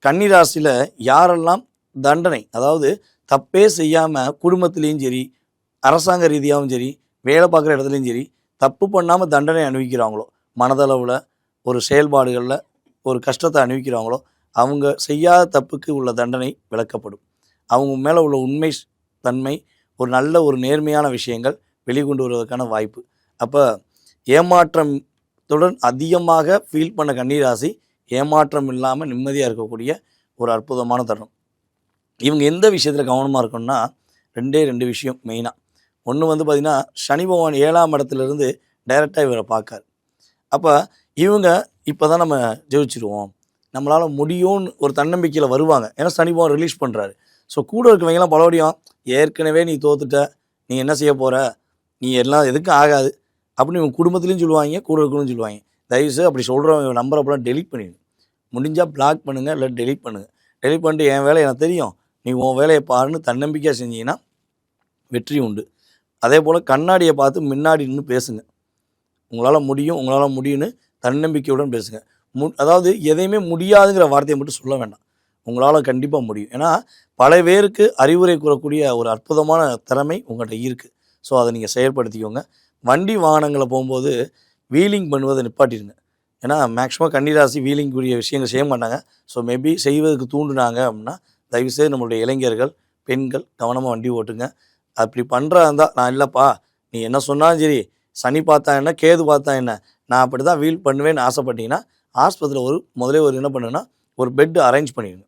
கன்னி ராசியில் யாரெல்லாம் தண்டனை, அதாவது தப்பே செய்யாமல் குடும்பத்துலேயும் சரி, அரசாங்க ரீதியாகவும் சரி, வேலை பார்க்குற இடத்துலையும் சரி, தப்பு பண்ணாமல் தண்டனை அனுபவிக்கிறாங்களோ, மனதளவில் ஒரு செயல்பாடுகளில் ஒரு கஷ்டத்தை அனுபவிக்கிறாங்களோ, அவங்க செய்யாத தப்புக்கு உள்ள தண்டனை விளக்கப்படும். அவங்க மேலே உள்ள உண்மை தன்மை, ஒரு நல்ல ஒரு நேர்மையான விஷயங்கள் வெளிக்கொண்டு வருவதற்கான வாய்ப்பு. அப்போ ஏமாற்றத்துடன் அதிகமாக ஃபீல் பண்ண கன்னிராசி ஏமாற்றம் இல்லாமல் நிம்மதியாக இருக்கக்கூடிய ஒரு அற்புதமான தருணம். இவங்க எந்த விஷயத்தில் கவனமாக இருக்கணும்னா, ரெண்டு விஷயம் மெயினாக. ஒன்று பார்த்திங்கன்னா, சனி பகவான் 7ஆம் இடத்துலேருந்து டைரெக்டாக இவரை பார்க்காரு. அப்போ இவங்க இப்போ தான் நம்ம ஜெயிச்சிருவோம், நம்மளால் முடியும்னு ஒரு தன்னம்பிக்கையில் வருவாங்க. ஏன்னா சனி பகவான் ரிலீஸ் பண்ணுறாரு. ஸோ கூட இருக்கவங்கலாம் பலபடியும் ஏற்கனவே நீ தோத்துட்ட, நீ என்ன செய்ய போகிற, நீ எல்லாம் எதுக்கும் ஆகாது அப்படின்னு இவங்க குடும்பத்துலேயும் சொல்லுவாங்க, கூட இருக்கணும்னு சொல்லுவாங்க. தயவுசெய்து அப்படி சொல்கிறவங்க நம்பர் அப்பெல்லாம் டெலிட் பண்ணிடுங்க. முடிஞ்சால் பிளாக் பண்ணுங்கள், இல்லை டெலிட் பண்ணுங்கள். டெலிட் பண்ணிட்டு என் வேலை எனக்கு தெரியும், நீ உன் வேலையை பாருன்னு தன்னம்பிக்கையாக செஞ்சீங்கன்னா வெற்றி உண்டு. அதே போல் கண்ணாடியை பார்த்து முன்னாடி நின்று பேசுங்க. உங்களால் முடியும்னு தன்னம்பிக்கையுடன் பேசுங்க. அதாவது எதையுமே முடியாதுங்கிற வார்த்தையை மட்டும் சொல்ல வேண்டாம். உங்களால் கண்டிப்பாக முடியும். ஏன்னா பல பேருக்கு அறிவுரை கூறக்கூடிய ஒரு அற்புதமான திறமை உங்கள்கிட்ட இருக்குது. ஸோ அதை நீங்கள் செயல்படுத்திக்கோங்க. வண்டி வாகனங்களை போகும்போது வீலிங் பண்ணுவதை நிப்பாட்டிடுங்க. ஏன்னா மேக்ஸிமம் கன்னிராசி வீலிங்குரிய விஷயங்கள் செய்ய மாட்டாங்க. ஸோ மேபி செய்வதற்கு தூண்டுனாங்க அப்படின்னா தயவுசெய்து நம்மளுடைய இளைஞர்கள், பெண்கள் கவனமாக வண்டி ஓட்டுங்க. அப்படி பண்ணுறா இருந்தால், நான் இல்லைப்பா நீ என்ன சொன்னாலும் சரி, சனி பார்த்தா என்ன, கேது பார்த்தா என்ன, நான் அப்படி தான் வீல் பண்ணுவேன்னு ஆசைப்பட்டீங்கன்னா, ஆஸ்பத்திரியில் முதலே என்ன பண்ணுங்கன்னா, ஒரு பெட்டு அரேஞ்ச் பண்ணிடுங்க.